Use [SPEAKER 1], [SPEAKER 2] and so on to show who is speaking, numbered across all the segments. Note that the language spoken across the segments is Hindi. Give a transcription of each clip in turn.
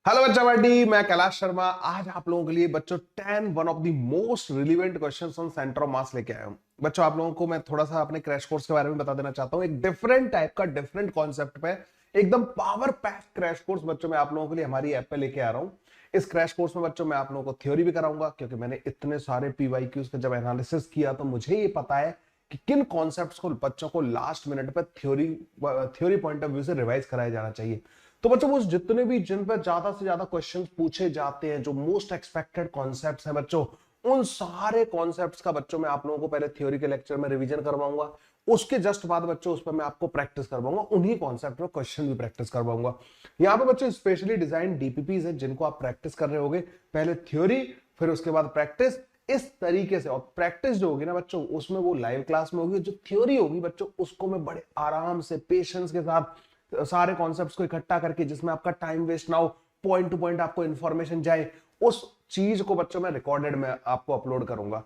[SPEAKER 1] हेलो बच्चा पार्टी, मैं कैलाश शर्मा। आज आप लोगों के लिए बच्चों 10 one of the most relevant questions on centre of मास लेके आया हूं। बच्चों आप लोगों को मैं थोड़ा सा अपने क्रैश कोर्स के बारे में बता देना चाहता हूं। एक डिफरेंट टाइप का डिफरेंट कॉन्सेप्ट पे एकदम पावर पैक क्रैश कोर्स बच्चों मैं आप लोगों के लिए हमारी ऐप पे लेके आ रहा हूं। इस क्रैश कोर्स में बच्चों मैं आप लोगों को थ्योरी भी कराऊंगा, क्योंकि मैंने इतने सारे पीवाईक्यूज का जब एनालिसिस किया तो मुझे ये पता है कि किन कॉन्सेप्ट्स को बच्चों को लास्ट मिनट पे थ्योरी पॉइंट ऑफ व्यू से रिवाइज कराया जाना चाहिए। तो बच्चों वो जितने भी जिन पर ज्यादा से ज्यादा क्वेश्चंस पूछे जाते हैं, जो मोस्ट एक्सपेक्टेड कॉन्सेप्ट्स हैं बच्चों, उन सारे कॉन्सेप्ट्स का बच्चों मैं आप लोगों को पहले थ्योरी के लेक्चर में रिवीजन करवाऊंगा। उसके जस्ट बाद बच्चों उस पर मैं आपको प्रैक्टिस करवाऊंगा, उन्हीं कॉन्सेप्ट में क्वेश्चन भी प्रैक्टिस करवाऊंगा। यहाँ पे बच्चों स्पेशली डिजाइन डीपीपीज है जिनको आप प्रैक्टिस कर रहे होगे। पहले थ्योरी, फिर उसके बाद प्रैक्टिस, इस तरीके से। और प्रैक्टिस जो होगी ना बच्चों, उसमें वो लाइव क्लास में होगी। जो थ्योरी होगी बच्चों, उसको मैं बड़े आराम से पेशेंस के साथ सारे कॉन्सेप्ट्स को इकट्ठा करके, जिसमें आपका टाइम वेस्ट ना हो, पॉइंट टू पॉइंट आपको इंफॉर्मेशन जाए, उस चीज को बच्चों मैं रिकॉर्डेड में आपको अपलोड करूंगा।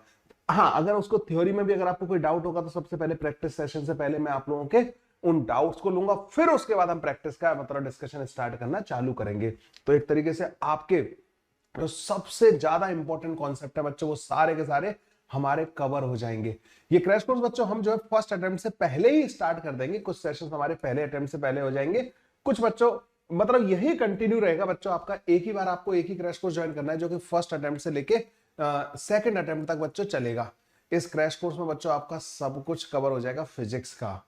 [SPEAKER 1] हाँ, अगर उसको थ्योरी में भी अगर आपको कोई डाउट होगा तो सबसे पहले प्रैक्टिस सेशन से पहले मैं आप लोगों के उन डाउट्स को लूंगा, फिर उसके बाद हम प्रैक्टिस का मतलब डिस्कशन स्टार्ट करना चालू करेंगे। तो एक तरीके से आपके जो सबसे ज्यादा इंपॉर्टेंट कॉन्सेप्ट है बच्चों, वो सारे के सारे हमारे कवर हो जाएंगे। ये क्रैश कोर्स बच्चों हम जो है फर्स्ट अटेम्प्ट से पहले ही स्टार्ट कर देंगे। कुछ सेशंस हमारे पहले अटेम्प्ट से पहले हो जाएंगे, कुछ बच्चों मतलब यही कंटिन्यू रहेगा बच्चों। आपका एक ही बार आपको एक ही क्रैश कोर्स ज्वाइन करना है, जो कि फर्स्ट अटेम्प्ट से लेके सेकंड अटेम्प्ट तक बच्चों चलेगा। इस क्रैश कोर्स में बच्चों आपका सब कुछ कवर हो जाएगा फिजिक्स का।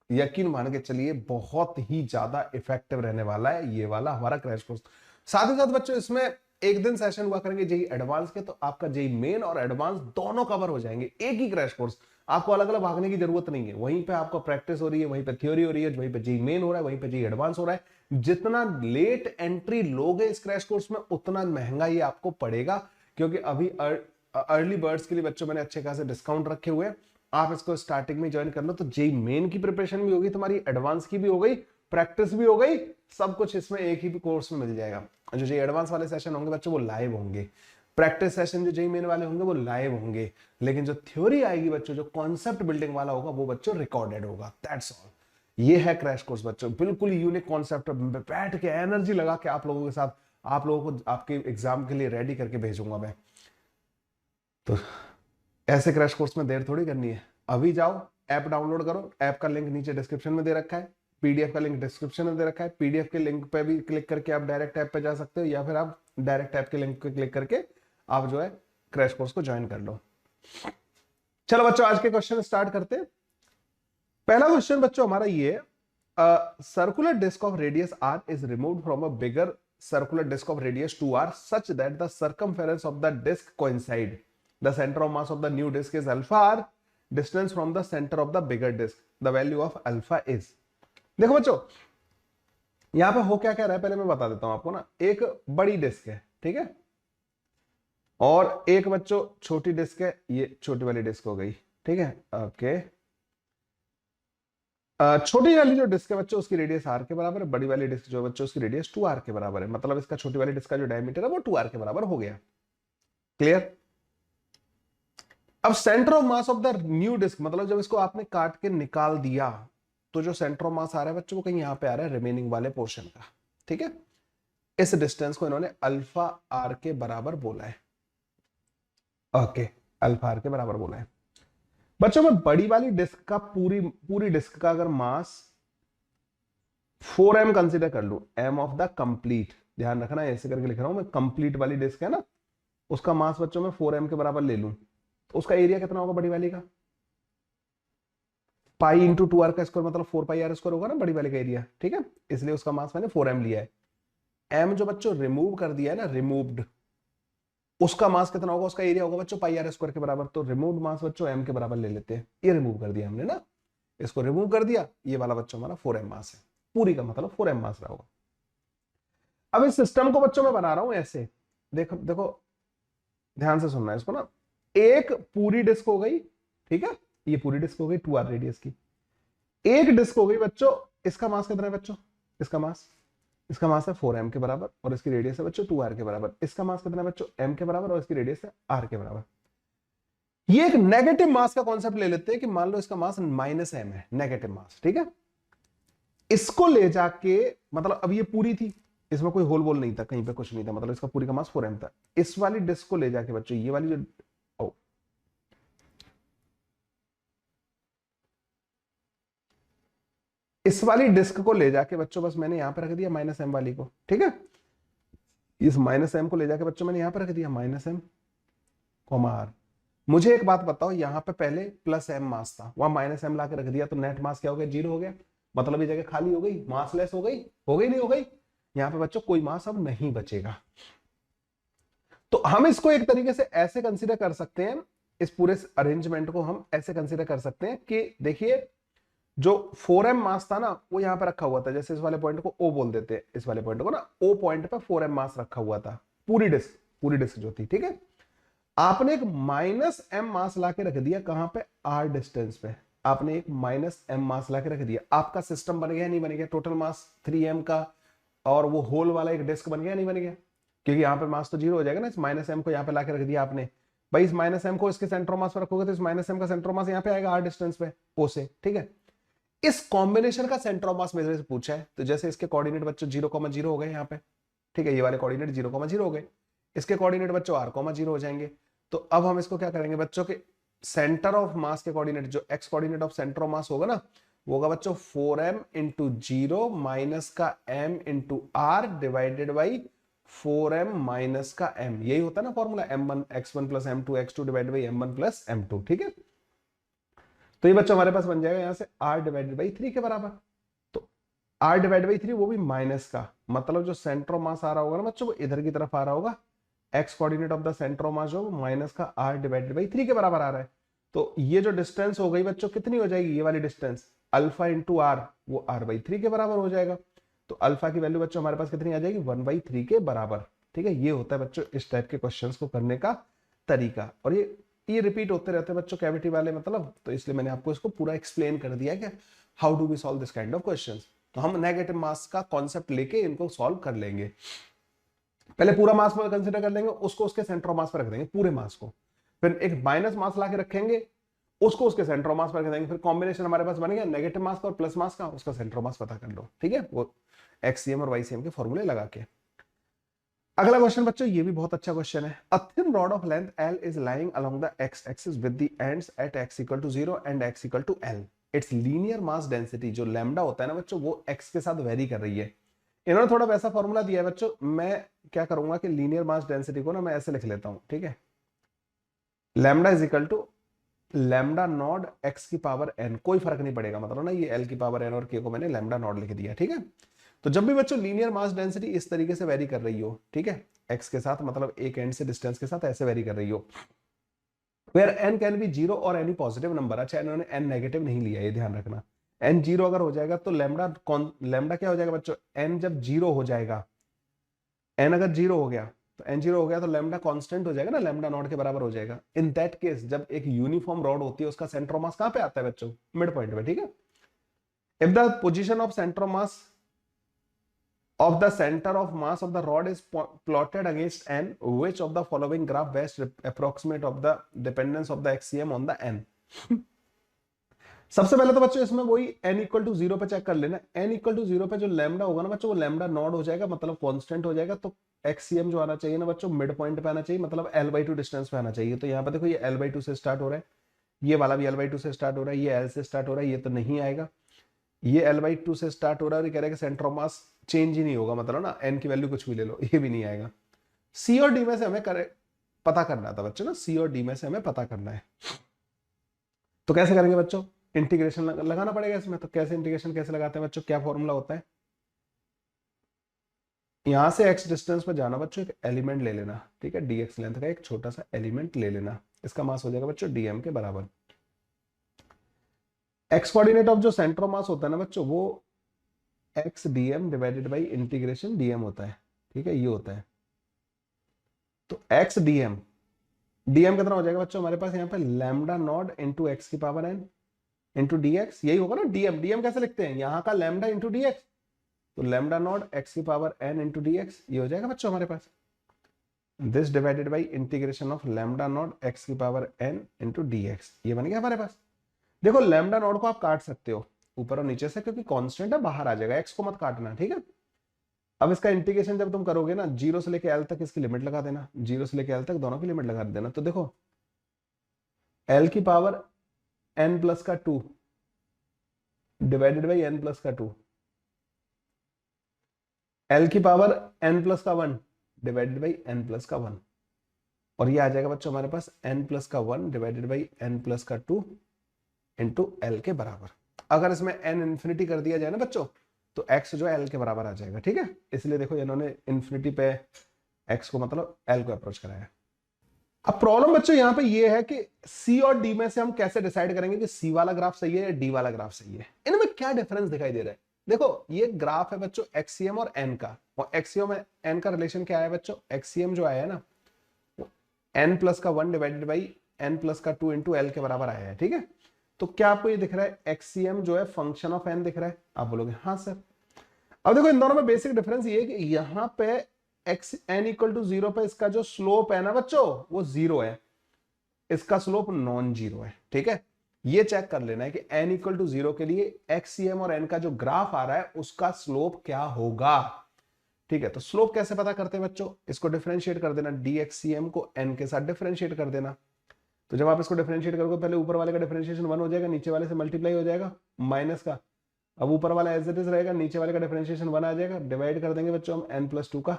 [SPEAKER 1] यकीन मान के चलिए बहुत ही ज्यादा इफेक्टिव रहने वाला है ये वाला हमारा क्रैश कोर्स। साथ ही साथ बच्चों इसमें एक दिन सेशन हुआ करेंगे जेई एडवांस के, तो आपका जेई मेन और एडवांस दोनों कवर हो जाएंगे एक ही क्रैश कोर्स। आपको अलग अलग भागने की जरूरत नहीं है, वहीं पे आपको प्रैक्टिस हो रही है, वहीं पे थ्योरी हो रही है, वहीं पे जेई मेन हो रहा है, वहीं पे जेई एडवांस हो रहा है। जितना लेट एंट्री लोगे इस क्रैश कोर्स में, उतना महंगा ये आपको पड़ेगा, क्योंकि अभी अर्ली बर्ड्स के लिए बच्चों मैंने अच्छे खासे डिस्काउंट रखे हुए हैं। आप इसको स्टार्टिंग में ज्वाइन कर लो तो जेई मेन की प्रिपरेशन भी होगी तुम्हारी, एडवांस की भी हो गई, प्रैक्टिस भी हो गई, सब कुछ इसमें एक ही कोर्स में मिल जाएगा। जो जेई एडवांस वाले सेशन होंगे बच्चों वो लाइव होंगे, प्रैक्टिस सेशन जो जेई मेन वाले होंगे वो लाइव होंगे, लेकिन जो थ्योरी आएगी बच्चों, जो कॉन्सेप्ट बिल्डिंग वाला होगा, वो बच्चों रिकॉर्डेड होगा। That's all. ये है क्रैश कोर्स बच्चों, बिल्कुल यूनिक कॉन्सेप्ट। बैठ के एनर्जी लगा के आप लोगों के साथ आप लोगों को आपके एग्जाम के लिए रेडी करके भेजूंगा मैं। तो ऐसे क्रैश कोर्स में देर थोड़ी करनी है, अभी जाओ ऐप डाउनलोड करो। ऐप का लिंक नीचे डिस्क्रिप्शन में दे रखा है, पीडीएफ का लिंक डिस्क्रिप्शन में दे रखा है। पीडीएफ के लिंक पे भी क्लिक करके आप डायरेक्ट ऐप पे जा सकते हो, या फिर आप डायरेक्ट ऐप के लिंक पे क्लिक करके आप जो है क्रैश कोर्स को ज्वाइन कर लो। चलो बच्चों आज के क्वेश्चन स्टार्ट करते हैं। पहला क्वेश्चन बच्चों हमारा ये है, circular disc of radius r is removed from a bigger circular disk of radius 2r such that the circumference of the disk coincide. The center of mass of the new disk is alpha r. Distance from the center of the bigger disk. The value of alpha is. देखो बच्चों यहां पे हो क्या क्या रहा है पहले मैं बता देता हूं आपको ना। एक बड़ी डिस्क है, ठीक है, और एक बच्चों छोटी डिस्क है। ये छोटी वाली डिस्क हो गई, ठीक है, ओके। छोटी वाली जो डिस्क है बच्चों उसकी रेडियस आर के बराबर है, बड़ी वाली डिस्क जो बच्चों उसकी रेडियस 2r के बराबर है। मतलब इसका छोटी वाली डिस्क का जो डायमीटर है वो 2r के बराबर हो गया। क्लियर। अब centre of mass of the new disc, मतलब जब इसको आपने काट के निकाल दिया तो जो सेंटर ऑफ मास आ रहा है बच्चों वो कहीं यहां पे आ रहा है रिमेनिंग वाले पोर्शन का, ठीक है। इस डिस्टेंस को इन्होंने अल्फा आर के बराबर बोला है, ओके, अल्फा आर के बराबर बोला है। बच्चों मैं बड़ी वाली डिस्क का पूरी डिस्क का अगर मास 4m कंसीडर कर लू, m ऑफ द कंप्लीट, ध्यान रखना ऐसे करके लिख रहा हूं मैं, कंप्लीट वाली डिस्क है ना, उसका मास बच्चों मैं 4m के बराबर ले लूं, तो उसका एरिया कितना होगा बड़ी वाली का? पाई इंटू 2r का स्क्वायर, मतलब 4 पाई r स्क्वायर होगा ना बड़ी वाली का एरिया, ठीक है। इसलिए उसका मास मैंने 4m लिया है। m जो बच्चों रिमूव कर दिया है ना, रिमूव्ड, उसका मास कितना होगा? उसका एरिया होगा बच्चों पाई r स्क्वायर के बराबर। तो रिमूव्ड मास बच्चों m के बराबर ले लेते हैं। ये रिमूव कर दिया हमने ना, इसको रिमूव कर दिया, ये वाला बच्चों हमारा 4m मास है, पूरी का मतलब 4m मास रहा होगा। अब इस सिस्टम को बच्चों मैं बना रहा हूं ऐसे, देखो देखो ध्यान से सुनना है इसको ना। एक पूरी डिस्क हो गई, ठीक है, ये पूरी डिस्क हो गई 2r रेडियस की। एक डिस्क हो गई बच्चों, इसका मास कितना है बच्चों? इसका मास है 4m के बराबर, और इसकी रेडियस है बच्चों 2r के बराबर। इसका मास कितना है बच्चों? m के बराबर, और इसकी रेडियस है r के बराबर। ये एक नेगेटिव मास का कॉन्सेप्ट ले लेते हैं कि मान लो इसका मास -m है, नेगेटिव मास, ठीक है। इसको ले जाके, मतलब अब ये पूरी थी, इसमें कोई होल बोल नहीं था, कहीं पे कुछ नहीं था, मतलब इसका पूरी का मास 4m था। इस वाली डिस्क को ले जाके बच्चों, ये वाली जो इस वाली डिस्क को ले जाके बच्चों बस मैंने यहां पे रख दिया -m वाली को, ठीक है। इस -m को ले जाके बच्चों मैंने यहां पे रख दिया -m, r। मुझे एक बात बताओ, यहाँ पे पहले +m मास था, वहां -m ला के रख दिया, तो नेट मास क्या हो गया, 0 हो गया, मतलब ये जगह खाली हो गई, मासलेस हो गई, नहीं हो गई। यहाँ पे बच्चों कोई मास अब नहीं बचेगा। तो हम इसको एक तरीके से ऐसे कंसीडर कर सकते हैं, इस पूरे अरेंजमेंट को हम ऐसे कंसीडर कर सकते हैं कि देखिए, जो 4m मास था ना, वो यहां पे रखा हुआ था, जैसे इस वाले पॉइंट को O बोल देते हैं, इस वाले पॉइंट को ना O पॉइंट पे 4m मास रखा हुआ था, पूरी डिस्क जो थी, ठीक है। आपने एक -m मास लाके रख दिया, कहां पे, r डिस्टेंस पे। आपने एक -m मास लाके रख दिया, आपका सिस्टम बन गया नहीं बन गया, टोटल मास 3m का, और वो होल वाला एक डिस्क बन गया नहीं बन गया, क्योंकि यहाँ पे मास तो 0 हो जाएगा ना, इस -m को यहाँ पे लाके रख दिया आपने। भाई इस -m को इसके सेंट्रो मास पर रखोगे तो इस -m का सेंट्रो मास यहाँ पे आएगा r डिस्टेंस पे O से, ठीक है। इस कॉम्बिनेशन का सेंट्रो मास मेरे से पूछा है, तो जैसे इसके कोऑर्डिनेट बच्चों 0,0 हो गए यहाँ पे, ठीक है, ये वाले कोऑर्डिनेट 0,0 हो गए, इसके कोऑर्डिनेट बच्चों r,0 हो जाएंगे। तो अब हम इसको क्या करेंगे बच्चों के सेंटर ऑफ मास के कोऑर्डिनेट, जो x coordinate of centre of मास होगा ना, वो होगा बच्चों 4m इंटू 0 माइनस का m into r divided by 4m minus का m। यही होता है ना formula, m1 x1 plus m2 x2 divided by m1 plus m2, ठीक है। तो ये बच्चों हमारे पास बन जाएगा यहां से r डिवाइडेड बाई 3 के बराबर। तो r डिवाइडेड बाई 3 वो भी माइनस का, मतलब जो सेंटर ऑफ मास आ रहा होगा ना बच्चों, वो इधर की तरफ आ रहा होगा, x coordinate of the centre of मास जो माइनस का r डिवाइडेड बाई 3 के बराबर आ रहा है। तो ये जो डिस्टेंस हो गई बच्चों कितनी हो जाएगी, ये वाली डिस्टेंस अल्फा इंटू आर, वो r/3 के बराबर हो जाएगा। तो अल्फा की वैल्यू बच्चों हमारे पास कितनी आ जाएगी, 1/3 के बराबर, ठीक है। ये होता है बच्चों इस टाइप के क्वेश्चंस को करने का तरीका, और ये रिपीट होते रहते हैं बच्चों कैविटी वाले, मतलब, तो इसलिए मैंने आपको इसको पूरा एक्सप्लेन कर दिया कि how do we solve this kind of questions. तो हम नेगेटिव मास का कॉन्सेप्ट लेके इनको सॉल्व कर लेंगे। पहले पूरा मास कंसिडर कर लेंगे, उसको उसके सेंटर ऑफ मास पर रख देंगे पूरे मास को, फिर एक माइनस मास लाके रखेंगे, उसको उसके सेंटर ऑफ मास पर रख देंगे, फिर कॉम्बिनेशन हमारे पास बन गया नेगेटिव मास का और प्लस मास का, उसका सेंटर ऑफ मास पता कर लो, ठीक है, वो XCM और YCM के फॉर्मूले लगा के। अगला क्वेश्चन बच्चों, ये भी बहुत अच्छा क्वेश्चन है। A thin rod of length L is lying along the x axis with the ends at x = 0 and x = L। It's linear mass density, जो लैम्डा होता है ना बच्चों, वो x के साथ वेरी कर रही है। इन्होंने थोड़ा वैसा फॉर्मूला दिया है बच्चों, मैं क्या करूंगा कि लीनियर मास डेंसिटी को ना मैं ऐसे लिख लेता हूं, ठीक है, lambda is equal to lambda naught x की पावर n, कोई फर्क नहीं पड़ेगा, मतलब ना ये l की पावर n और k को मैंने लैम्डा नॉट लिख दिया, ठीक है। तो जब भी बच्चों लीनियर मास डेंसिटी इस तरीके से वेरी कर रही हो, ठीक है, x के साथ, मतलब एक एंड से डिस्टेंस के साथ ऐसे वेरी कर रही हो, वेयर n कैन बी 0 और एनी पॉजिटिव नंबर। अच्छा, इन्होंने n नेगेटिव नहीं लिया, ये ध्यान रखना। n 0 अगर हो जाएगा तो लैम्डा क्या हो जाएगा बच्चों, n जब 0 हो जाएगा, n अगर 0 हो गया तो n 0 हो गया तो लैम्डा कांस्टेंट हो जाएगा ना, लैम्डा नॉट के बराबर हो जाएगा। इन दैट केस जब एक यूनिफॉर्म रॉड होती है, उसका सेंटर ऑफ मास कहां पे आता है बच्चों, मिड पॉइंट पे, ठीक है। If the position of centre of mass of the center of mass of the rod is plotted against n, which of the following graph best approximate of the dependence of the XCM on the n। सबसे पहले तो बच्चों इसमें वही n = 0 पे चेक कर लेना, n = 0 पे जो लैम्डा होगा ना बच्चों, वो लैम्डा नॉट हो जाएगा, मतलब कांस्टेंट हो जाएगा। तो XCM जो आना चाहिए ना बच्चों, मिड पॉइंट पे आना चाहिए, मतलब L/2 डिस्टेंस पे आना चाहिए। तो यहाँ पे देखो ये L/2 से स्टार्ट हो रहा है, ये वाला भी L/2 से स्टार्ट हो रहा है, ये L से स्टार्ट हो रहा है, ये तो नहीं आएगा, ये L/2 से स्टार्ट हो रहा है, और ये कह रहा है कि सेंटर ऑफ मास चेंज ही नहीं होगा, मतलब ना n की वैल्यू कुछ भी ले लो, ये भी नहीं आएगा। C और D में से हमें पता करना था बच्चों ना, C और D में से हमें पता करना है। तो कैसे करेंगे बच्चों, इंटीग्रेशन लगाना पड़ेगा इसमें। तो कैसे इंटीग्रेशन कैसे लगाते हैं बच्चों, क्या फॉर्मूला होता है, यहां से x डिस्टेंस पर जाना बच्चों, एक एलिमेंट ले लेना, ठीक है, dx लेंथ का एक छोटा सा एलिमेंट ले लेना, इसका मास हो जाएगा बच्चों dm के बराबर। x कोऑर्डिनेट ऑफ जो सेंटर ऑफ मास होता है ना बच्चों, वो x dm divided by integration dm होता है, ठीक है, ये होता है। तो x dm कितना हो जाएगा बच्चों हमारे पास यहाँ पे, लैम्डा नॉट इंटू एक्स की पावर n इंटू dx, यही होगा ना। dm कैसे लिखते हैं, यहाँ का लैम्डा इंटू dx, तो लैम्डा नॉट x की पावर n इंटू dx, ये हो जाएगा बच्चों हमारे पास, this divided by integration of lambda naught x की पावर n इंटू dx, ये बन गया हमारे पास। देखो लैम्डा नॉट को आप काट सकते हो ऊपर और नीचे से, क्योंकि कांस्टेंट है, बाहर आ जाएगा, x को मत काटना, ठीक है। अब इसका इंटीग्रेशन जब तुम करोगे ना, जीरो से लेके एल तक इसकी लिमिट लगा देना, जीरो से लेके एल तक दोनों की लिमिट लगा देना। तो देखो एल की पावर एन प्लस का 2 डिवाइडेड बाई एन प्लस का 2, एल की पावर एन प्लस का 1 डिवाइडेड बाई एन प्लस का 1, और ये आ जाएगा बच्चों हमारे पास एन प्लस का 1 डिवाइडेड बाई एन प्लस का 2 इंटू एल के बराबर। अगर इसमें एन इन्फिनिटी कर दिया जाए ना बच्चों, तो एक्स जो है एल के बराबर आ जाएगा, ठीक है। इसलिए देखो इन्होंने इन्फिनिटी पे एक्स को मतलब एल को अप्रोच कराया। अब प्रॉब्लम बच्चों यहां पे ये है कि सी और डी में से हम कैसे डिसाइड करेंगे कि सी वाला ग्राफ सही है या डी वाला ग्राफ सही है। इनमें क्या डिफरेंस दिखाई दे रहा है? देखो ये ग्राफ है बच्चों एक्सीएम और एन का, और एक्सीएम एन का रिलेशन क्या है बच्चों? एक्सीएम जो आया है ना एन प्लस का 1 डिवाइडेड बाई एन प्लस का 2 इंटू एल के बराबर आया है, ठीक है। तो क्या आपको ये दिख रहा है एक्सीएम जो है फंक्शन ऑफ एन दिख रहा है? आप बोलोगे हाँ सर। अब देखो इन दोनों में बेसिक डिफरेंस ये है कि यहां पे एक्स एन इक्वल टू 0 पे इसका जो स्लोप है ना बच्चों वो 0 है, इसका स्लोप नॉन जीरो है, ठीक है। ये चेक कर लेना है कि n इक्वल टू 0 के लिए एक्सीएम और n का जो ग्राफ आ रहा है उसका स्लोप क्या होगा, ठीक है। तो स्लोप कैसे पता करते हैं बच्चों? इसको डिफरेंशिएट कर देना, dxcm को n के साथ डिफरेंशिएट कर देना। तो जब आप इसको डिफरेंशिएट करोगे पहले ऊपर वाले का डिफरेंशिएशन 1 हो जाएगा, नीचे वाले से मल्टीप्लाई हो जाएगा माइनस का, अब ऊपर वाला एज इट इज रहेगा, नीचे वाले का डिफरेंशिएशन 1 आ जाएगा, डिवाइड कर देंगे बच्चों हम n+2 का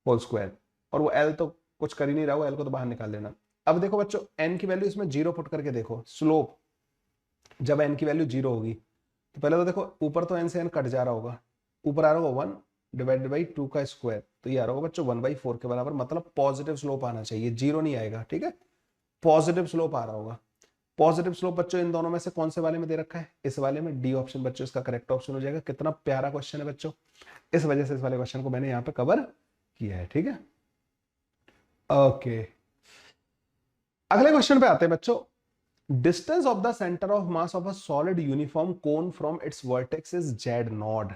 [SPEAKER 1] होल स्क्वायर, और वो l तो कुछ कर ही नहीं रहा, वो l को तो बाहर निकाल लेना। अब देखो बच्चों n की वैल्यू इसमें 0 पुट करके देखो, स्लोप जब n की वैल्यू 0 होगी तो पहले तो देखो ऊपर तो n से n कट जा रहा होगा, ऊपर आ रहा होगा 1 डिवाइडेड बाई 2 का स्क्वायर, तो ये आ रहा होगा बच्चों 1/4 के बराबर, मतलब पॉजिटिव स्लोप आना चाहिए, जीरो नहीं आएगा, ठीक है। पॉजिटिव स्लोप आ रहा होगा। पॉजिटिव स्लोप बच्चों इन दोनों में से कौन से वाले में दे रखा है? इस वाले में, डी ऑप्शन बच्चों इसका करेक्ट ऑप्शन हो जाएगा। कितना प्यारा क्वेश्चन है बच्चों, इस वजह से इस वाले क्वेश्चन को मैंने यहाँ पे कवर किया है, ठीक है। ओके अगले क्वेश्चन पे आते हैं बच्चों। Distance of the centre of mass of a solid uniform cone from its vertex is z not.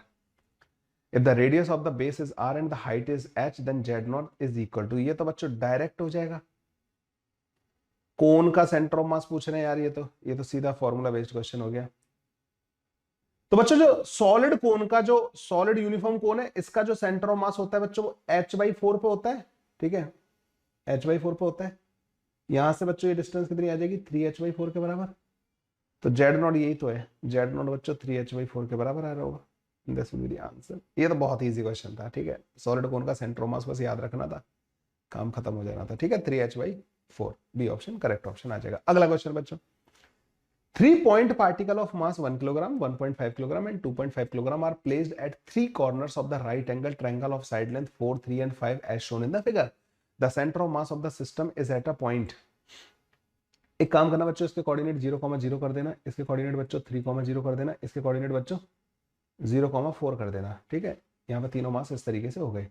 [SPEAKER 1] If the radius of the base is r and the height is h, then z naught is equal to, ये तो बच्चों डायरेक्ट हो जाएगा। कोन का सेंटर ऑफ मास पूछ रहे हैं यार, ये तो सीधा फॉर्मूला बेस्ड क्वेश्चन हो गया। तो बच्चों जो सॉलिड कोन का, जो सॉलिड यूनिफॉर्म कोन है, इसका जो सेंटर ऑफ मास होता है बच्चों वो h/4 पे होता है, ठीक है, h/4 पे होता है। यहां से बच्चों ये डिस्टेंस कितनी आ जाएगी? 3h/4 के बराबर। तो z नॉट यही तो है, z नॉट बच्चों 3h/4 के बराबर आ रहा होगा। This will be the answer. ये तो बहुत इजी क्वेश्चन था, ठीक है। सॉलिड कोन का सेंटर ऑफ मास बस याद रखना था, काम खत्म हो जाना था, ठीक है। 3h/4 B option correct option आ जाएगा। अगला क्वेश्चन बच्चों, 3 point particle of mass 1 kilogram, 1.5 kilogram and 2.5 kilogram are placed at 3 corners of the right angle triangle of side length 4, 3 and 5 as shown in the figure. The center of mass of the system is at a point. एक काम करना बच्चों, इसके कोऑर्डिनेट 0,0 कर देना, इसके कोऑर्डिनेट बच्चों 3,0 कर देना, इसके कोऑर्डिनेट बच्चों 0,4 कर देना, ठीक है। यहाँ पे तीनों मास इस तरीके से हो गए।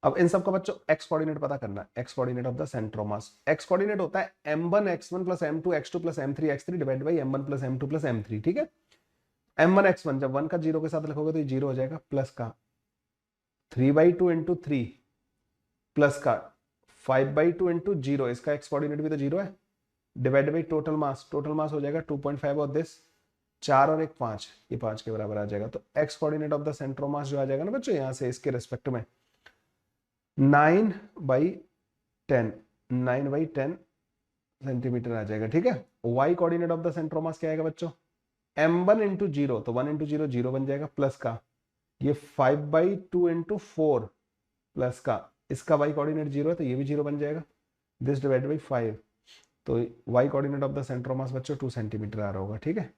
[SPEAKER 1] अब इन सब का बच्चों एक्स कोऑर्डिनेट पता करना है, x coordinate of the centre of mass. X coordinate होता है m1 x1 plus m2 x2 plus m3 x3 divide by m1 plus m2 plus m3, ठीक है। m1 x1 जब 1 का 0 के साथ लिखोगे तो ये 0 हो जाएगा, प्लस का 3/2 इंटू 3 प्लस का 5/2 इंटू 0, इसका एक्स कोऑर्डिनेट भी तो 0 है, डिवाइड बाई टोटल मास हो जाएगा 2.5 और दिस 4 और 1 5, ये 5 के बराबर आ जाएगा। तो x coordinate of the centre of मास जो आ जाएगा ना बच्चों यहाँ से इसके रेस्पेक्ट में 9/10 सेंटीमीटर आ जाएगा, ठीक है। y coordinate of the centre of मास क्या आएगा बच्चों? m1 इंटू 0, तो 1 इंटू 0 0 बन जाएगा, प्लस का ये 5/2 इंटू 4 प्लस का इसका y कोऑर्डिनेट 0 है तो ये भी 0 बन जाएगा, दिस डिवाइड बाई 5, तो y coordinate of the centre of मास बच्चों 2 सेंटीमीटर आ रहा होगा, ठीक है।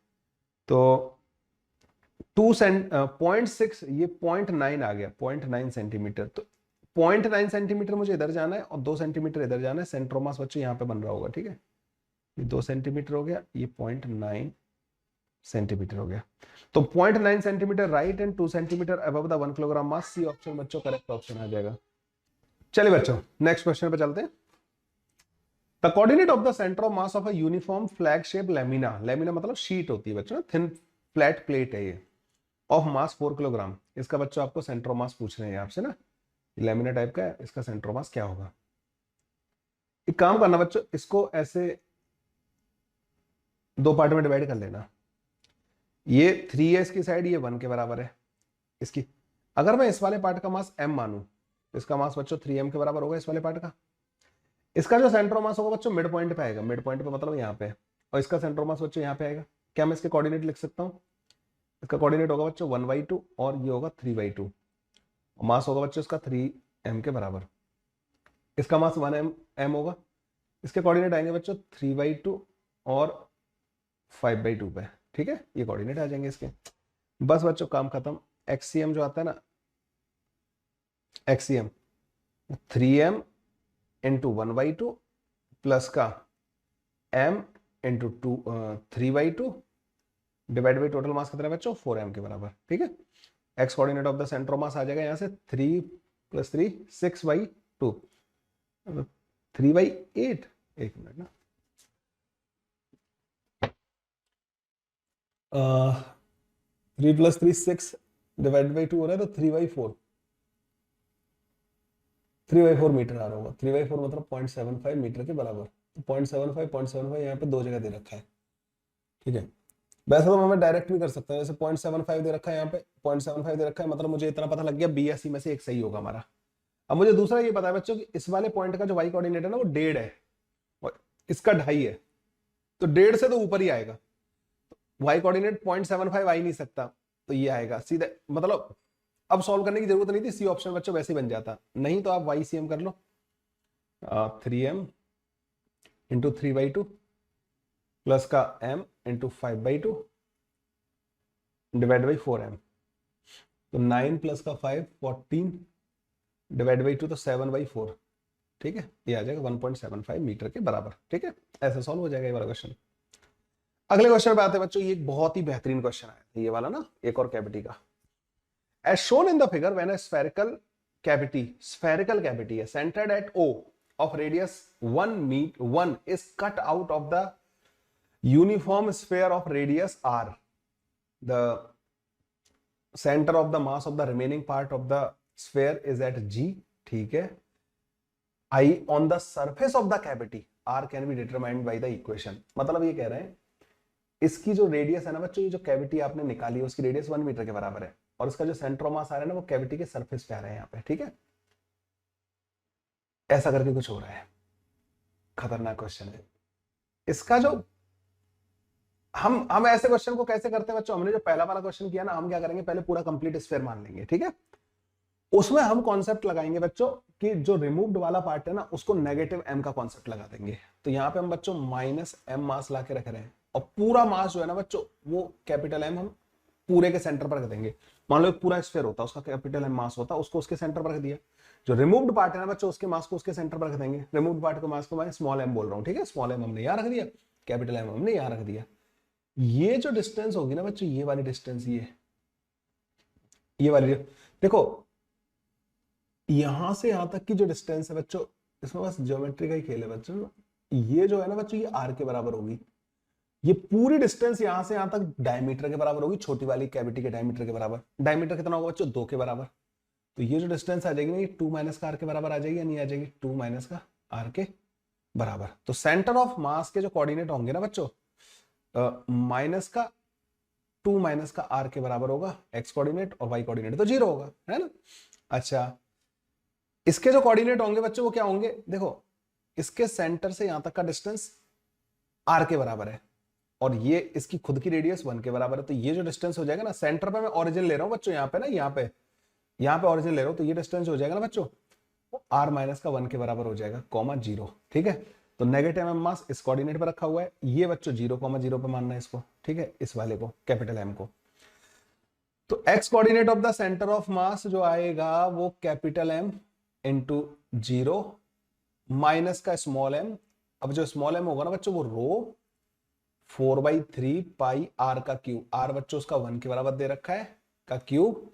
[SPEAKER 1] तो 0.6 ये 0.9 आ गया, 0.9 सेंटीमीटर। तो 0.9 सेंटीमीटर मुझे इधर जाना है और 2 सेंटीमीटर इधर जाना है, सेंटर ऑफ मास बच्चों यहाँ पे बन रहा होगा, ठीक है। ये 2 सेंटीमीटर हो गया, ये 0.9 सेंटीमीटर हो गया। तो 0.9 centimetre right and 2 centimetre above the 1 kilogram mass, C option बच्चों करेक्ट ऑप्शन आ जाएगा। चलिए बच्चों नेक्स्ट क्वेश्चन पे चलते हैं। The coordinate of the centre of mass of a uniform flag shape lamina, lamina मतलब शीट होती है बच्चों, थिन फ्लैट प्लेट है ये, ऑफ मास 4 किलोग्राम। इसका बच्चों आपको सेंटर ऑफ मास पूछ रहे हैं आपसे ना, लैमिना टाइप का है, इसका सेंटर ऑफ मास क्या होगा। एक काम करना बच्चों, इसको ऐसे 2 पार्ट में डिवाइड कर लेना, ये 3 है इसकी साइड, ये 1 के बराबर है इसकी। अगर मैं इस वाले पार्ट का मास m मानूं, इसका मास बच्चों 3m के बराबर होगा इस वाले पार्ट का। इसका जो सेंटर मास होगा बच्चों मिड पॉइंट पे आएगा, मिड पॉइंट पे मतलब यहाँ पे, और इसका सेंटर मास बच्चों यहाँ पे आएगा। क्या मैं इसके कोऑर्डिनेट लिख सकता हूँ? इसका कोऑर्डिनेट होगा बच्चों 1/2 और ये होगा 3/2। मास होगा बच्चों इसका 3m के बराबर। इसका मास 1m होगा। इसके कोऑर्डिनेट आएंगे बच्चों 3/2 और 5/2 पे। ठीक है, ये कोऑर्डिनेट आ जाएंगे इसके। बस बच्चों काम खत्म। एक्सीएम जो आता है ना, एक्सीएम 3m इंटू 1/2 प्लस का m into 3/2 divide by total mass कितना है बच्चों 4m के बराबर। ठीक है, x coordinate of the centre of mass आ जाएगा यहाँ से 3 + 3 6/2 3/8। एक मिनट ना, 3 + 3 6 डिवाइड बाई 2 हो रहा है तो 3/4 मीटर आ रहा होगा। 3/4 मतलब 0.75 मीटर के बराबर। तो 0.75 यहाँ पे दो जगह दे रखा है। ठीक है, वैसे तो मैं डायरेक्ट भी कर सकता हूँ, जैसे 0.75 दे रखा है यहाँ पे, 0.75 दे रखा है, मतलब मुझे इतना पता लग गया बी या सी में से एक सही होगा हमारा। अब मुझे दूसरा ये पता है बच्चों कि इस वाले पॉइंट का जो वाई कोऑर्डिनेट है ना वो 1.5 है और इसका 2.5 है, तो 1.5 से तो ऊपर ही आएगा। वाई कोऑर्डिनेट 0.75 आ ही नहीं सकता, तो ये आएगा सीधे। मतलब अब सॉल्व करने की जरूरत नहीं थी, सी ऑप्शन बच्चों वैसे ही बन जाता। नहीं तो आप वाई सी एम कर लो, 3m इंटू 3/2 प्लस का m into 5/2 divide by 4m। तो 9 प्लस का 5 14 डिवाइड बाई 2 तो 7/4। ठीक है, ये आ जाएगा 1.75 मीटर के बराबर। ठीक है, ऐसे सॉल्व हो जाएगा ये वाला क्वेश्चन। अगले क्वेश्चन पे आते हैं बच्चों। ये एक बहुत ही बेहतरीन क्वेश्चन आया था ये वाला ना, एक और कैविटी का। As shown in the figure, when a spherical cavity is centered at O of radius 1 is cut out of the uniform sphere of radius R, the center of the mass of the remaining part of the sphere is at G. ठीक है, I on the surface of the cavity R can be determined by the equation। मतलब ये कह रहे हैं इसकी जो रेडियस है ना बच्चों, ये जो कैविटी आपने निकाली है उसकी रेडियस 1 मीटर के बराबर है और इसका जो सेंटर ऑफ मास आ रहा है ना वो कैविटी के सरफेस पे आ रहा है यहाँ पे। ठीक है, ऐसा करके कुछ हो रहा है, खतरनाक क्वेश्चन है इसका। जो हम ऐसे क्वेश्चन को कैसे करते हैं बच्चों, हमने जो पहला वाला क्वेश्चन किया ना, हम क्या करेंगे पहले पूरा कंप्लीट स्फीयर मान लेंगे। ठीक है, उसमें हम कॉन्सेप्ट लगाएंगे बच्चों कि जो रिमूव्ड वाला पार्ट है ना उसको नेगेटिव m का कॉन्सेप्ट लगा देंगे। तो यहाँ पे हम बच्चों -m मास ला के रख रहे हैं और पूरा मास जो है ना बच्चों वो कैपिटल M हम पूरे के सेंटर पर रख देंगे। मान लो एक पूरा स्फीयर होता है, उसका कैपिटल M मास होता है, उसको उसके सेंटर पर रख दिया। जो रिमूव्ड पार्ट है ना बच्चों उसके मास को उसके सेंटर पर रख देंगे। रिमूव्ड पार्ट को मास को मैं स्मॉल m बोल रहा हूँ। ठीक है, स्मॉल m हमने यहाँ रख दिया, कैपिटल M हमने यहाँ रख दिया। ये जो डिस्टेंस होगी ना बच्चों, ये वाली डिस्टेंस, ये वाली देखो, यहां से यहां तक की जो डिस्टेंस है बच्चों, इसमें बस ज्योमेट्री का ही खेल है बच्चों। ये जो है ना बच्चों ये r के बराबर होगी। ये पूरी डिस्टेंस यहां से यहां तक डायमीटर के बराबर होगी, छोटी वाली कैविटी के डायमीटर के बराबर। डायमीटर कितना होगा बच्चों 2 के बराबर। तो ये जो डिस्टेंस आ जाएगी ना ये 2 - का r के बराबर आ जाएगी या नहीं आ जाएगी, 2 - का r के बराबर। तो सेंटर ऑफ मास के जो कोऑर्डिनेट होंगे ना बच्चों, माइनस का 2 - का r के बराबर होगा x कोऑर्डिनेट और y कोऑर्डिनेट तो 0 होगा, है ना। अच्छा, इसके जो कोऑर्डिनेट होंगे बच्चों वो क्या होंगे, देखो इसके सेंटर से यहां तक का डिस्टेंस r के बराबर है और ये इसकी खुद की रेडियस 1 के बराबर है। तो ये जो डिस्टेंस हो जाएगा ना, सेंटर पे मैं ओरिजिन ले रहा हूं बच्चों, यहाँ पे ना, यहाँ पे ओरिजिन ले रहा हूं, तो ये डिस्टेंस हो जाएगा ना बच्चों r - का 1 के बराबर हो जाएगा, (0). ठीक है, तो नेगेटिव m मास इस कोऑर्डिनेट पे रखा हुआ है, ये बच्चों 0,0 पे मानना है इसको। ठीक है, इस वाले को कैपिटल M को। तो x coordinate of the centre of मास जो आएगा वो कैपिटल M इंटू 0 माइनस का स्मॉल m। अब जो स्मॉल m होगा ना बच्चों वो रो 4/3 पाई r का क्यूब। r बच्चों उसका 1 के बराबर दे रखा है का क्यूब,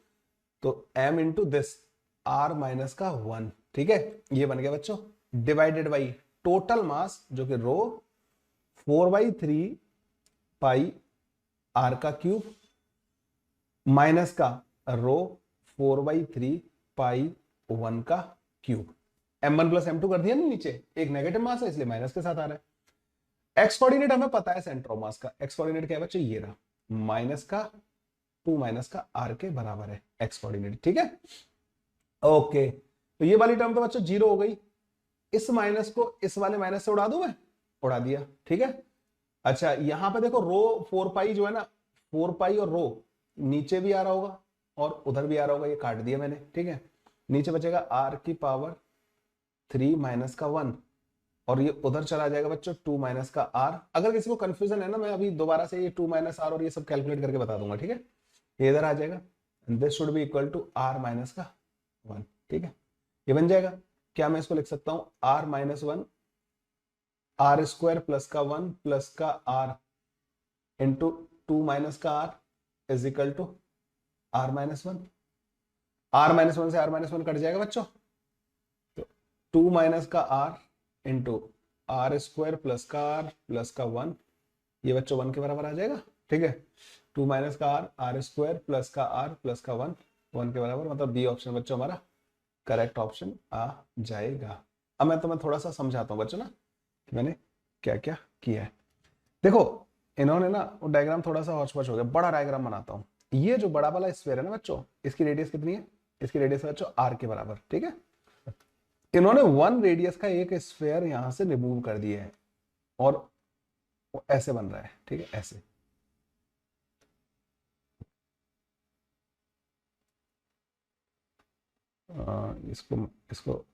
[SPEAKER 1] तो m इंटू दिस r - का 1। ठीक है, ये बन गया बच्चों डिवाइडेड बाई टोटल मास जो कि रो 4/3 पाई r का क्यूब माइनस का रो 4/3 पाई 1 का क्यूब। m1 + m2 कर दिया ना नीचे, एक नेगेटिव मास है इसलिए माइनस के साथ आ रहा है। x कोऑर्डिनेट हमें पता है सेंटर ऑफ मास का, x कोऑर्डिनेट क्या है बच्चों, ये रहा, माइनस का 2 माइनस का r के बराबर है x कोऑर्डिनेट, ठीक है। ओके, तो ये वाली टर्म तो बच्चों जीरो हो गई, इस माइनस को इस वाले माइनस से उड़ा दूं मैं, उड़ा दिया, ठीक है। अच्छा यहां पे देखो रो 4 पाई जो है ना, 4 पाई और रो नीचे भी आ रहा होगा और उधर भी आ रहा होगा, ये काट दिया मैंने, ठीक है। नीचे बचेगा r की पावर 3 माइनस का 1 और ये उधर चला जाएगा बच्चों 2 माइनस का r। अगर किसी को कंफ्यूजन है ना, मैं अभी दोबारा से ये 2 माइनस r और ये सब कैलकुलेट करके बता दूंगा, ठीक है। ये इधर आ जाएगा, this should be equal to r minus का 1, ठीक है। ये बन जाएगा, क्या मैं इसको लिख सकता हूं r minus 1 r square plus का 1 प्लस का r इंटू 2 माइनस का r is equal to r minus 1। r minus 1 से r माइनस 1 कट जाएगा बच्चों, तो 2 माइनस का r into R square plus का r प्लस का 1, ये बच्चों 1 के बराबर आ जाएगा, ठीक है। 2 माइनस का r स्क्वायर प्लस का r प्लस का 1 1 के बराबर, मतलब बी ऑप्शन बच्चों हमारा करेक्ट ऑप्शन आ जाएगा। अब मैं तुम्हें थोड़ा सा समझाता हूँ बच्चों ना कि मैंने क्या क्या किया है। देखो इन्होंने ना वो डायग्राम थोड़ा सा हौच-पौच हो गया, बड़ा डायग्राम बनाता हूँ। ये जो बड़ा वाला स्फीयर है ना बच्चों, इसकी रेडियस कितनी है, इसकी रेडियस है बच्चों r के बराबर, ठीक है। इन्होंने 1 रेडियस का एक स्फीयर यहां से रिमूव कर दिया है और वो ऐसे बन रहा है, ठीक है, ऐसे। इसको इसको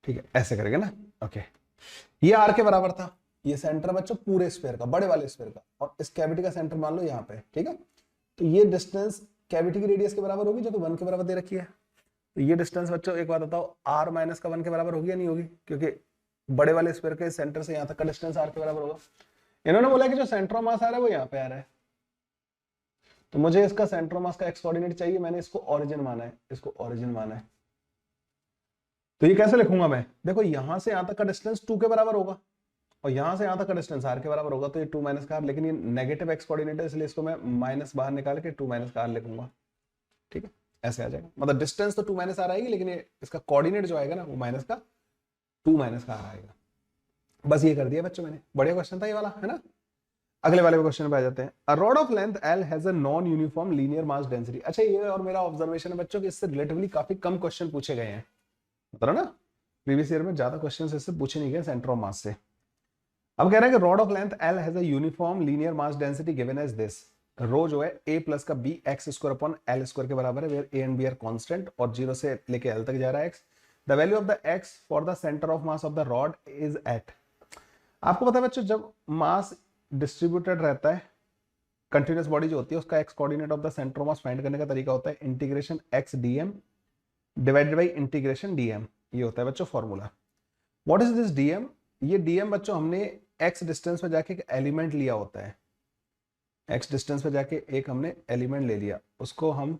[SPEAKER 1] ठीक है, ऐसे करेंगे ना, ओके। ये आर के बराबर था, ये सेंटर बच्चों पूरे स्फीयर का, बड़े वाले स्फीयर का, और इस कैविटी का सेंटर मान लो यहाँ पे, ठीक है। तो ये डिस्टेंस कैविटी की रेडियस के बराबर होगी जो तो 1 के बराबर दे रखी है। तो ये डिस्टेंस बच्चों एक बात बताओ, r माइनस का 1 के बराबर होगी या नहीं होगी, क्योंकि बड़े वाले स्फीयर के सेंटर से यहाँ तक का डिस्टेंस r के बराबर होगा। इन्होंने बोला कि जो सेंटर ऑफ मास आ रहा है वो यहाँ पे आ रहा है, तो मुझे इसका सेंटर ऑफ मास का एक्स कोऑर्डिनेट चाहिए, मैंने इसको ओरिजिन माना है, इसको ओरिजिन माना है। तो ये कैसे लिखूंगा मैं, देखो यहां से यहां तक का डिस्टेंस 2 के बराबर होगा और यहां से यहां तक का डिस्टेंस r के बराबर होगा, तो ये 2 माइनस का r, लेकिन ये नेगेटिव एक्स कोऑर्डिनेट है इसलिए इसको मैं माइनस बाहर निकाल के 2 माइनस का r लिखूंगा, ठीक है। ऐसे आ जाएगा, मतलब डिस्टेंस तो 2 माइनस r आएगी, लेकिन ये इसका कोऑर्डिनेट जो आएगा ना वो माइनस का 2 माइनस का r आएगा। बस ये कर दिया बच्चों मैंने, बढ़िया क्वेश्चन था ये वाला, है ना। अगले वाले क्वेश्चन पे आ जाते हैं। A rod of length L has a non uniform linear mass density. अच्छा ये और मेरा ऑब्जर्वेशन है बच्चों कि इससे रिलेटिवली काफी कम क्वेश्चन पूछे गए हैं, मतलब ना प्रीवियस ईयर में ज्यादा क्वेश्चन इससे पूछे नहीं गए सेंटर ऑफ मास से। अब कह रहे हैं कि rod of length L has a uniform linear mass density given as this. Rho जो है a प्लस का b x square upon L square के बराबर है, where a and b are constant और 0 से लेके l तक जा रहा है x। The value of the x for the centre of mass of the rod is at. आपको पता है बच्चों जब मास डिस्ट्रीब्यूटेड रहता है, कंटिन्यूअस बॉडी जो होती है उसका x coordinate of the centre of mass find करने का तरीका होता है integration x dm divided by integration dm। ये होता है बच्चों formula. What is this dm? ये dm बच्चों हमने x डिस्टेंस पे जाके एक एलिमेंट लिया होता है, x डिस्टेंस पे जाके एक हमने एलिमेंट ले लिया, उसको हम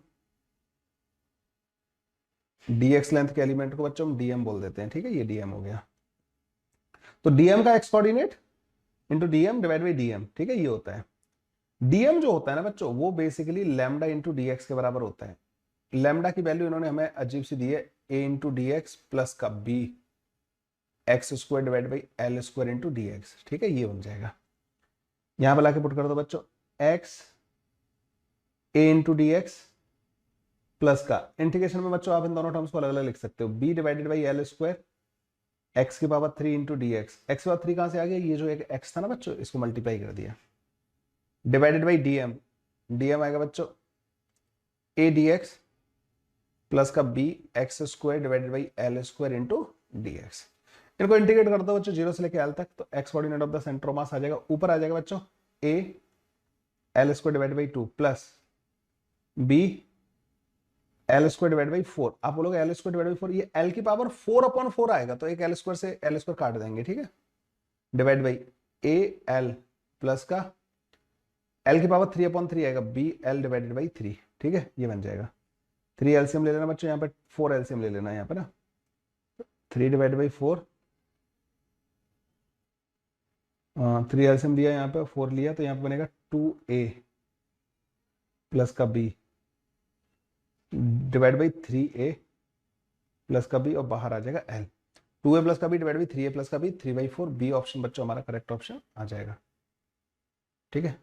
[SPEAKER 1] dx लेंथ के एलिमेंट को बच्चों हम dm बोल देते हैं, ठीक है। ये dm हो गया, तो dm का x coordinate into dm divide by dm, ठीक है, ये होता है। dm जो होता है ना बच्चों वो बेसिकली लैम्डा इंटू dx के बराबर होता है। लैम्डा की वैल्यू इन्होंने हमें अजीब सी दी है, a into d x plus का b x square divide by L square into d x, ठीक है, ये बन जाएगा। यहां पर लाके पुट कर दो बच्चों x a into d x plus का इंटीग्रेशन में बच्चों आप इन दोनों टर्म्स को अलग अलग लिख सकते हो, b divided by L square x की power 3 into d x, x की पावर 3 कहां से आ गया, ये जो एक x था ना बच्चों इसको मल्टीप्लाई कर दिया, डिवाइडेड बाई dm, dm आएगा बच्चों a dx प्लस का b x square divided by L square into d x. इनको इंटीग्रेट कर दो बच्चों 0 से लेके l तक, तो x coordinate of the centre of mass आ जाएगा, ऊपर आ जाएगा बच्चों a L square divided by 2 plus b L square divide by 4। आप बोलोगे एल स्क्वायर डिवाइड बाई 4, ये l की पावर 4 अपॉन 4 आएगा, तो एक एल स्क्वायर से एल स्क्वायर काट देंगे, ठीक है, divide by a l plus का l की पावर 3 अपॉन 3 आएगा b l डिवाइडेड बाई 3, ठीक है, ये बन जाएगा। 3 एलसीएम ले लेना बच्चों, यहाँ पे 4 एलसीएम ले लेना यहाँ पे ना, 3 डिवाइड बाई 4, 3 एलसीएम दिया यहाँ पे 4 लिया, तो यहाँ पे बनेगा 2a प्लस का b divide by 3a plus का b और बाहर आ जाएगा l। 2a प्लस का भी डिवाइड बाई 3a प्लस का भी 3/4, बी ऑप्शन बच्चों हमारा करेक्ट ऑप्शन आ जाएगा। ठीक है,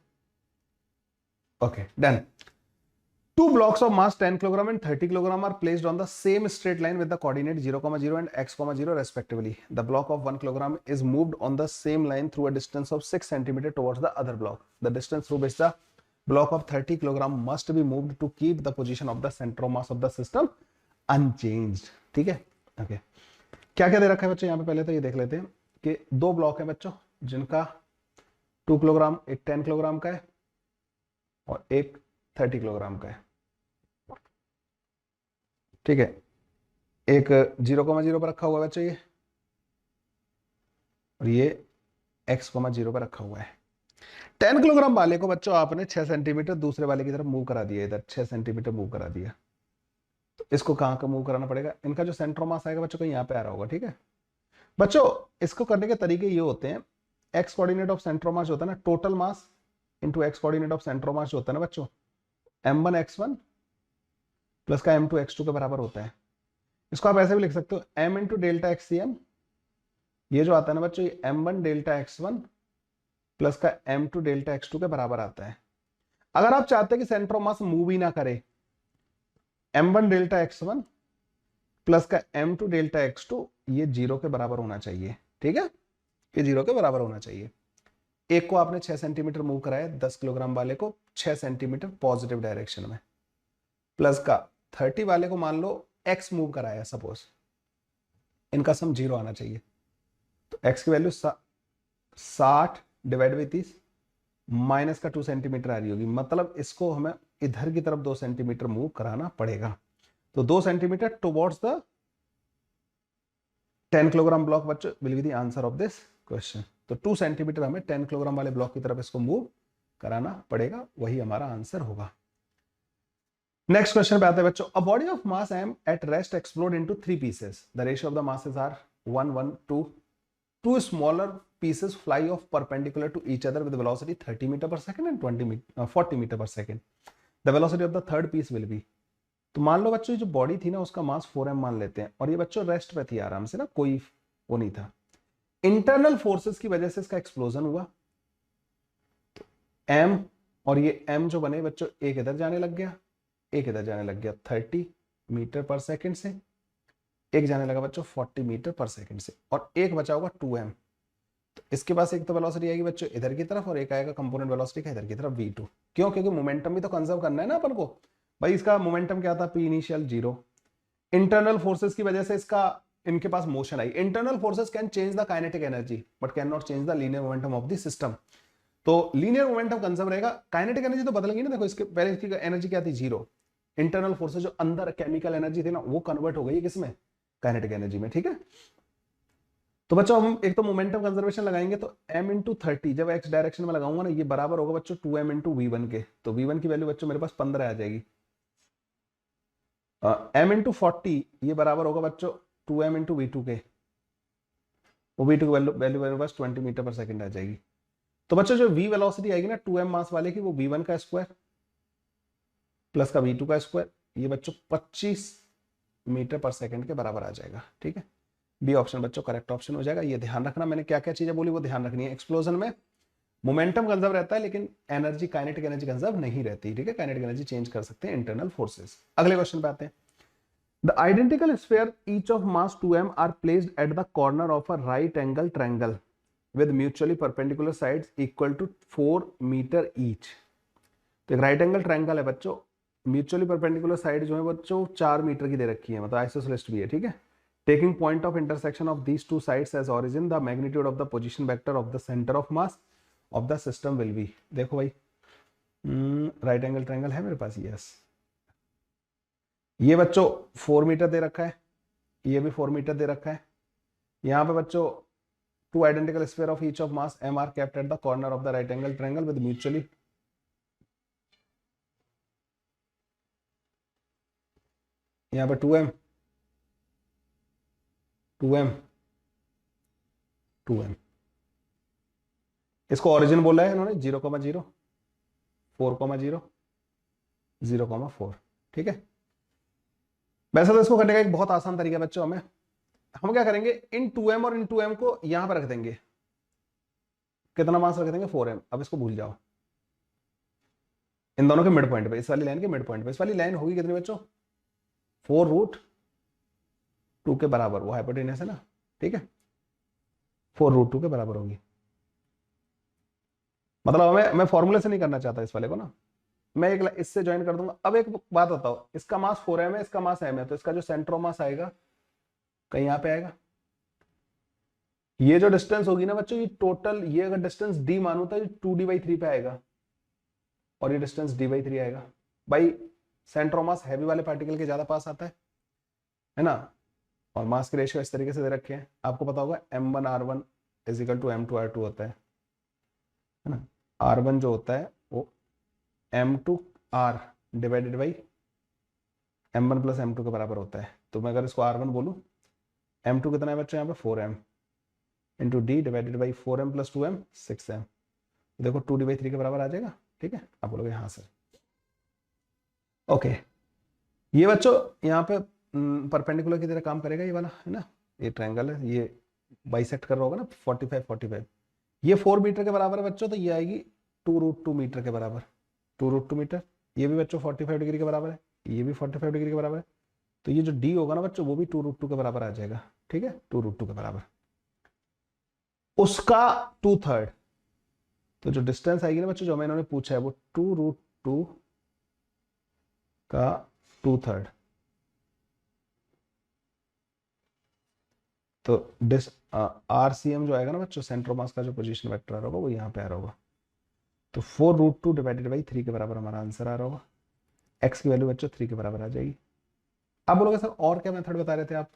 [SPEAKER 1] okay done. Two blocks of mass 10 kg and 30 kg are placed on the same straight line with the coordinate 0, 0 and x, 0 respectively. The block of 1 kg is moved on the same line through a distance of 6 cm towards the other block. The distance through which the block of 30 kg must be moved to keep the position of the center of mass of the system unchanged. ठीक है, ओके क्या क्या दे रखा है बच्चों यहाँ पे, पहले तो ये देख लेते हैं कि दो ब्लॉक है बच्चों जिनका 2 किलोग्राम, एक 10 किलोग्राम का है और एक 30 किलोग्राम का है। ठीक है, एक 0,0 पर रखा हुआ है बच्चों ये, और ये x,0 पर रखा हुआ है। 10 किलोग्राम वाले को बच्चों आपने 6 सेंटीमीटर दूसरे वाले की तरफ मूव करा दिया, इधर 6 सेंटीमीटर मूव करा दिया, तो इसको कहां का मूव कराना पड़ेगा, इनका जो सेंटर मास आएगा बच्चों को यहाँ पे आ रहा होगा। ठीक है बच्चों, इसको करने के तरीके ये होते हैं, x coordinate of centre mass होता है ना, total mass into x coordinate of centre mass होता है ना बच्चों, m1 x1 प्लस का m2 x2 के बराबर होता है। इसको आप ऐसे भी लिख सकते हो m इंटू डेल्टा एक्सीएम, ये जो आता है ना बच्चों ये m1 डेल्टा x1 प्लस का m2 डेल्टा x2 के बराबर आता है। अगर आप चाहते हैं कि सेंटर ऑफ मास मूव ही ना करे, m1 डेल्टा x1 प्लस का m2 डेल्टा x2 ये 0 के बराबर होना चाहिए। ठीक है, ये 0 के बराबर होना चाहिए। एक को आपने 6 सेंटीमीटर मूव कराया, 10 किलोग्राम वाले को 6 सेंटीमीटर पॉजिटिव डायरेक्शन में, प्लस का 30 वाले को मान लो x मूव कराया सपोज, इनका सम 0 आना चाहिए, तो x की वैल्यू 60 डिवाइड बाई 30 माइनस का 2 सेंटीमीटर आ रही होगी, मतलब इसको हमें इधर की तरफ 2 सेंटीमीटर मूव कराना पड़ेगा। तो 2 centimetre towards the 10 kilogram block बच्चों will be the answer of this question. तो 2 सेंटीमीटर हमें 10 किलोग्राम वाले ब्लॉक की तरफ इसको मूव कराना पड़ेगा, वही हमारा आंसर होगा। नेक्स्ट क्वेश्चन पे आते हैं बच्चों, a body of mass m at rest explode into 3 pieces, the ratio of the masses are 1 1 2, two smaller pieces fly off perpendicular to each other with velocity 30 meter per second and 40 meter per second. The velocity of the third piece will be, तो मान लो बच्चों जो बॉडी थी ना उसका मास 4m मान लेते हैं, और ये बच्चों रेस्ट पे थी आराम से ना, कोई वो नहीं था, इंटरनल फोर्सेस की वजह से इसका एक्सप्लोजन हुआ, तो m और ये m जो बने बच्चों, एक इधर जाने लग गया, एक इधर जाने लग गया 30 मीटर पर सेकेंड से, एक जाने लगा बच्चों 40 मीटर पर सेकंड से, और एक बचा होगा 2m। तो इसके पास एक तो वेलोसिटी आएगी बच्चों इधर की तरफ और एक आएगा कंपोनेंट वेलोसिटी का इधर की तरफ v2। क्यों? क्योंकि मोमेंटम भी तो कंजर्व करना है ना अपन को भाई। इसका मोमेंटम क्या था, p इनिशियल 0, इंटरनल फोर्सेस की वजह से इसका इनके पास मोशन आई। Internal forces can change the kinetic energy but can not change the linear momentum of the system. तो लीनियर मोमेंटम कंजर्व रहेगा, काइनेटिक एनर्जी तो बदलेगी ना। देखो इसके पहले इसकी एनर्जी क्या थी 0, इंटरनल फोर्सेस जो अंदर केमिकल एनर्जी थी ना वो कन्वर्ट हो गई किसमें, काइनेटिक एनर्जी में। ठीक है, तो बच्चों हम एक तो मोमेंटम कंजर्वेशन लगाएंगे, तो m इंटू 30 जब x डायरेक्शन में लगाऊंगा ना ये बराबर होगा बच्चों 2m इंटू v1 के, तो v1 की वैल्यू बच्चों मेरे पास 15 आ जाएगी। m इंटू 40 ये बराबर होगा बच्चों 2m इंटू v2 के, वो v2 की वैल्यू मेरे पास 20 मीटर पर सेकंड आ जाएगी। तो बच्चों जो v वेलोसिटी आएगी ना 2m मास वाले की, वो v1 का स्क्वायर प्लस का v2 का स्क्वायर, ये बच्चों 25 मीटर पर सेकंड के बराबर आ जाएगा। ठीक है, बी ऑप्शन बच्चों करेक्ट ऑप्शन हो जाएगा। ये ध्यान रखना, मैंने क्या क्या चीजें बोली वो ध्यान रखनी है। एक्सप्लोजन में मोमेंटम कंजर्व रहता है लेकिन एनर्जी, काइनेटिक एनर्जी कंजर्व नहीं रहती। ठीक है, काइनेटिक एनर्जी चेंज कर सकते हैं इंटरनल फोर्सेस। अगले क्वेश्चन पे आते हैं, the identical sphere each of mass 2m are placed at the corner of a right angle triangle with mutually perpendicular sides equal to 4 metre each. तो एक राइट एंगल ट्रायंगल है बच्चों, म्यूचुअली परपेंडिकुलर साइड जो है बच्चों 4 मीटर की दे रखी है, मतलब आइसोसेलेस भी है। ठीक है, taking point of intersection of these two sides as origin, the magnitude of the position vector of the center of mass of the system will be। देखो भाई राइट एंगल ट्रायंगल है मेरे पास, यस। ये बच्चों 4 मीटर दे रखा है, ये भी 4 मीटर दे रखा है। यहाँ पे बच्चों two identical sphere of each of mass m are kept at the corner of the right angle triangle with mutually यहाँ पे 2m 2m 2m, इसको ओरिजिन बोला है इन्होंने 0,0 4,0 0,4। ठीक है, वैसे तो इसको करने का एक बहुत आसान तरीका है बच्चों, हमें हम क्या करेंगे, इन 2m और इन 2m को यहां पर रख देंगे, कितना मास रख देंगे 4m। अब इसको भूल जाओ, इन दोनों के मिड पॉइंट पे, इस वाली लाइन के मिड पॉइंट पे। इस वाली लाइन होगी कितनी बच्चों, 4√2 के बराबर, वो हाइपोटेनस है ना, ठीक है, 4√2 के बराबर होगी। मतलब मैं फॉर्मूले से नहीं करना चाहता इस वाले को ना, मैं एक इससे ज्वाइन कर दूंगा। अब एक बात बताओ, इसका मास 4m है, इसका मास m है, तो इसका जो सेंटर मास आएगा कहीं यहाँ पे आएगा। ये जो डिस्टेंस होगी ना बच्चों, ये टोटल, ये अगर डिस्टेंस d मानू तो ये 2d/3 पे आएगा, और ये डिस्टेंस d/3 आएगा। भाई सेंटर मास हैवी वाले पार्टिकल के ज्यादा पास आता है ना। और मास के रेशियो इस तरीके से दे रखे हैं, आपको पता होगा m1r1 = m2r2 होता है ना। r1 जो होता है वो m2r divided by m1 + m2 के बराबर होता है। तो मैं अगर इसको r1 बोलूं, m2 कितना है बच्चों यहाँ पे 4m into d divided by 4m + 2m 6m। देखो 2d/3 के बराबर आ जाएगा, ठीक है। आप बोलोगे हाँ सर, ओके। ये बच्चों यहाँ पे परपेंडिकुलर की तरह काम करेगा, ये वाला है ना, ये ट्रायंगल है, ये बाइसेक्ट कर रहा होगा ना 45 ये 4 मीटर के बराबर है बच्चों, तो ये आएगी 2√2 मीटर के बराबर, 2√2 मीटर। ये भी बच्चों 45 डिग्री के बराबर है, ये भी 45 डिग्री के बराबर है, तो ये जो d होगा ना बच्चों, वो भी 2√2 के बराबर आ जाएगा, ठीक है, 2√2 के बराबर, उसका 2/3। तो जो डिस्टेंस आएगी ना बच्चों, जो मैंने पूछा है, वो 2√2 का 2/3। तो RCM जो आएगा ना बच्चों, सेंटर मास का जो पोजीशन वेक्टर आ रहा होगा, वो यहाँ पे आ रहा होगा। तो 4√2 डिवाइडेड बाई 3 के बराबर हमारा आंसर आ रहा होगा। x की वैल्यू बच्चों 3 के बराबर आ जाएगी। आप बोलोगे सर और क्या मेथड बता रहे थे आप,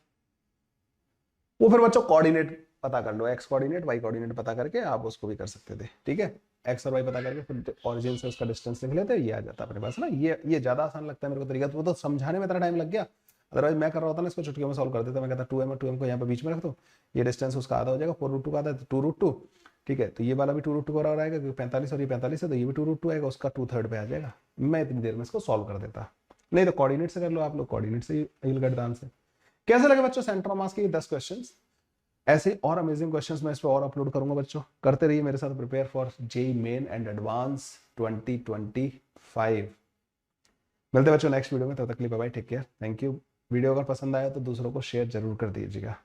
[SPEAKER 1] वो फिर बच्चों कोऑर्डिनेट पता कर लो, x कोऑर्डिनेट y कोऑर्डिनेट पता करके आप उसको भी कर सकते थे, ठीक है। x और y पता करके फिर ऑरिजिन से उसका डिस्टेंस लिख लेते, ये आ जाता अपने पास ना। ये ज्यादा आसान लगता है मेरे को तरीका, तो वो तो समझाने में इतना टाइम लग गया। अदरवाइज मैं कर रहा होता ना, इसको चुटकियों में सॉल्व कर देता। मैं कहता 2m और 2m को यहाँ पे बीच में रख दो, ये डिस्टेंस उसका आधा हो जाएगा, 4√2 का आधा है 2√2, ठीक है। तो ये वाला भी 2√2 का बराबर आएगा, क्योंकि 45 और ये 45 है, तो ये भी 2√2 आएगा, उसका 2/3 पे आ जाएगा। मैं इतनी देर में इसको सॉल्व कर देता। नहीं तो कोऑर्डिनेट से कर लो आप लोग, कोऑर्डिनेट से ही गेट द आंसर। कैसे लगे बच्चों सेंटर मास के 10 क्वेश्चन। ऐसे और अमेजिंग क्वेश्चंस मैं इस पर और अपलोड करूंगा बच्चों, करते रहिए मेरे साथ, prepare for JEE main and advance 2025। मिलते हैं बच्चों नेक्स्ट वीडियो में, तब तक के लिए bye bye, take care, thank you. Video अगर पसंद आया तो दूसरों को शेयर जरूर कर दीजिएगा।